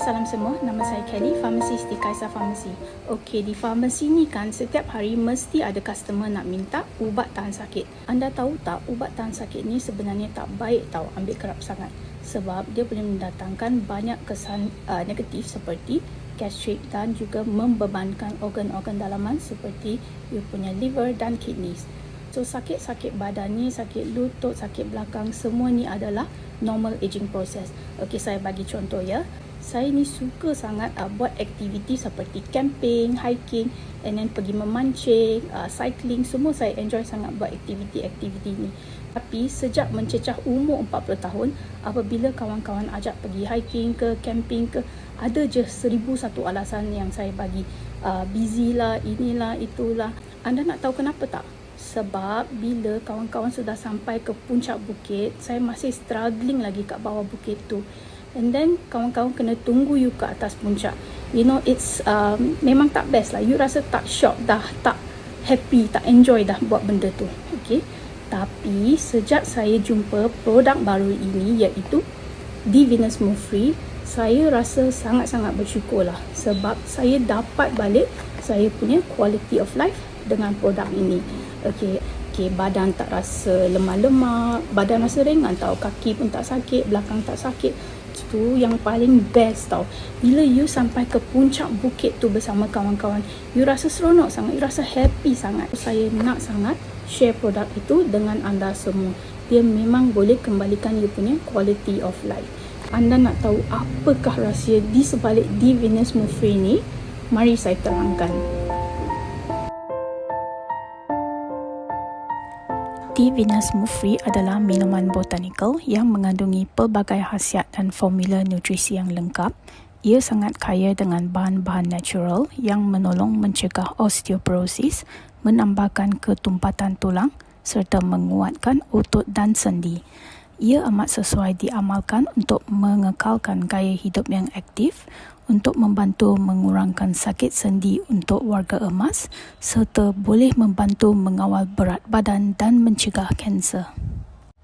salam semua. Nama saya Kelly, farmasis di Kaisar Farmasi. Okey, di farmasi ni kan setiap hari mesti ada customer nak minta ubat tahan sakit. Anda tahu tak, ubat tahan sakit ni sebenarnya tak baik tau ambil kerap sangat. Sebab dia boleh mendatangkan banyak kesan negatif seperti gastrik dan juga membebankan organ-organ dalaman seperti you punya liver dan kidneys. So sakit-sakit badan ni, sakit lutut, sakit belakang, semua ni adalah normal aging process. Okey, saya bagi contoh ya. Saya ni suka sangat buat aktiviti seperti camping, hiking, and then pergi memancing, cycling, semua saya enjoy sangat buat aktiviti-aktiviti ni. Tapi sejak mencecah umur 40 tahun, apabila kawan-kawan ajak pergi hiking ke, camping ke, ada je 1001 alasan yang saya bagi. Busy lah, inilah, itulah. Anda nak tahu kenapa tak? Sebab bila kawan-kawan sudah sampai ke puncak bukit, saya masih struggling lagi kat bawah bukit tu. And then kawan-kawan kena tunggu you ke atas puncak. You know, it's memang tak best lah. You rasa tak shock dah, tak happy, tak enjoy dah buat benda tu. Okay. Tapi sejak saya jumpa produk baru ini iaitu D-Venus Move Free, saya rasa sangat-sangat bersyukur lah. Sebab saya dapat balik saya punya quality of life dengan produk ini. Okay, badan tak rasa lemah-lemah, badan rasa ringan tau, kaki pun tak sakit, belakang tak sakit. Itu yang paling best tau. Bila you sampai ke puncak bukit tu bersama kawan-kawan, you rasa seronok sangat, you rasa happy sangat. Saya nak sangat share produk itu dengan anda semua. Dia memang boleh kembalikan you punya quality of life. Anda nak tahu apakah rahsia di sebalik D-Venus Move Free ni? Mari saya terangkan. D-Venus Move Free adalah minuman botanical yang mengandungi pelbagai khasiat dan formula nutrisi yang lengkap. Ia sangat kaya dengan bahan-bahan natural yang menolong mencegah osteoporosis, menambahkan ketumpatan tulang serta menguatkan otot dan sendi. Ia amat sesuai diamalkan untuk mengekalkan gaya hidup yang aktif, untuk membantu mengurangkan sakit sendi untuk warga emas serta boleh membantu mengawal berat badan dan mencegah kanser.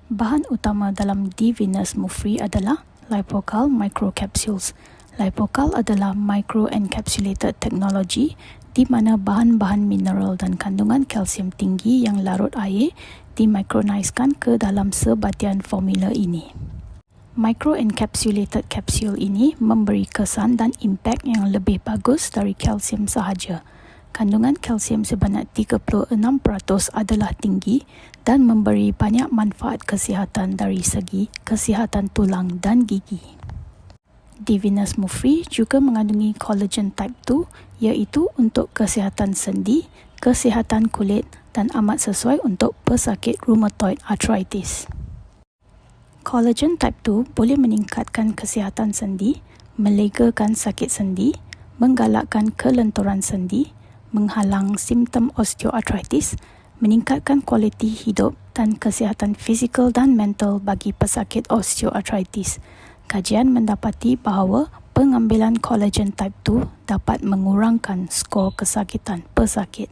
Bahan utama dalam D-Venus Move Free adalah Lipocal Microcapsules. Lipocal adalah microencapsulated technology di mana bahan-bahan mineral dan kandungan kalsium tinggi yang larut air dimikroniskan ke dalam sebatian formula ini. Microencapsulated capsule ini memberi kesan dan impak yang lebih bagus dari kalsium sahaja. Kandungan kalsium sebanyak 36% adalah tinggi dan memberi banyak manfaat kesihatan dari segi kesihatan tulang dan gigi. D-Venus Move Free juga mengandungi collagen type 2 iaitu untuk kesihatan sendi, kesihatan kulit dan amat sesuai untuk pesakit rheumatoid arthritis. Collagen type 2 boleh meningkatkan kesihatan sendi, melegakan sakit sendi, menggalakkan kelenturan sendi, menghalang simptom osteoarthritis, meningkatkan kualiti hidup dan kesihatan fizikal dan mental bagi pesakit osteoarthritis. Kajian mendapati bahawa pengambilan collagen type 2 dapat mengurangkan skor kesakitan pesakit.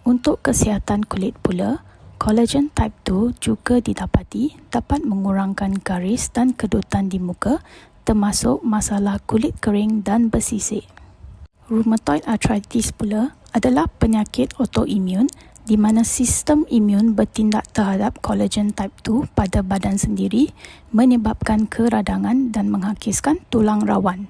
Untuk kesihatan kulit pula, collagen type 2 juga didapati dapat mengurangkan garis dan kedutan di muka, termasuk masalah kulit kering dan bersisik. Rheumatoid arthritis pula adalah penyakit autoimun di mana sistem imun bertindak terhadap collagen type 2 pada badan sendiri, menyebabkan keradangan dan menghakiskan tulang rawan.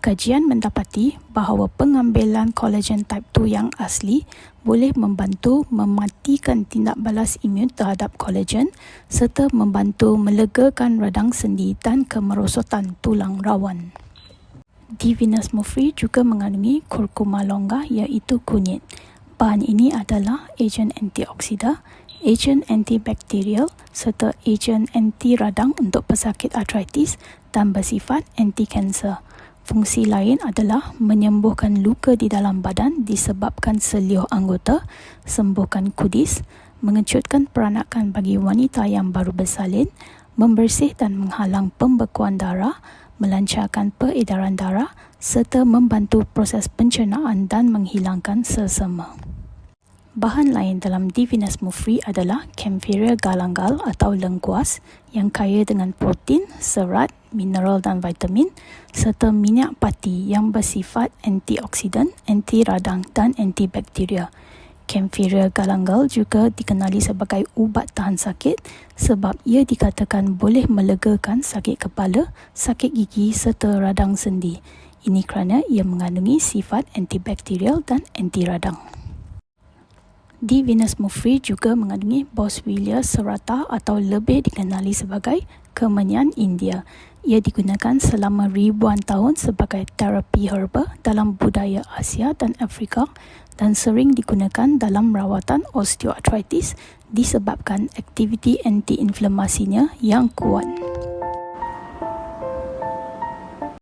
Kajian mendapati bahawa pengambilan collagen type 2 yang asli boleh membantu mematikan tindak balas imun terhadap collagen serta membantu melegakan radang sendi dan kemerosotan tulang rawan. D-Venus Move Free juga mengandungi kurkuma longga iaitu kunyit. Bahan ini adalah ejen antioksida, ejen antibakterial serta ejen anti radang untuk pesakit arthritis dan bersifat anti-kanser. Fungsi lain adalah menyembuhkan luka di dalam badan disebabkan seliuh anggota, sembuhkan kudis, mengecutkan peranakan bagi wanita yang baru bersalin, membersih dan menghalang pembekuan darah, melancarkan peredaran darah serta membantu proses pencernaan dan menghilangkan selsema. Bahan lain dalam D-Venus Move Free adalah Kaempferia galangal atau lengkuas yang kaya dengan protein, serat, mineral dan vitamin, serta minyak pati yang bersifat antioksidan, anti radang dan antibakteria. Kaempferia galangal juga dikenali sebagai ubat tahan sakit sebab ia dikatakan boleh melegakan sakit kepala, sakit gigi serta radang sendi. Ini kerana ia mengandungi sifat antibakterial dan anti radang. Di Venus mufri juga mengandungi Boswellia serrata atau lebih dikenali sebagai kemenyan India. Ia digunakan selama ribuan tahun sebagai terapi herba dalam budaya Asia dan Afrika dan sering digunakan dalam rawatan osteoartritis disebabkan aktiviti anti-inflamasinya yang kuat.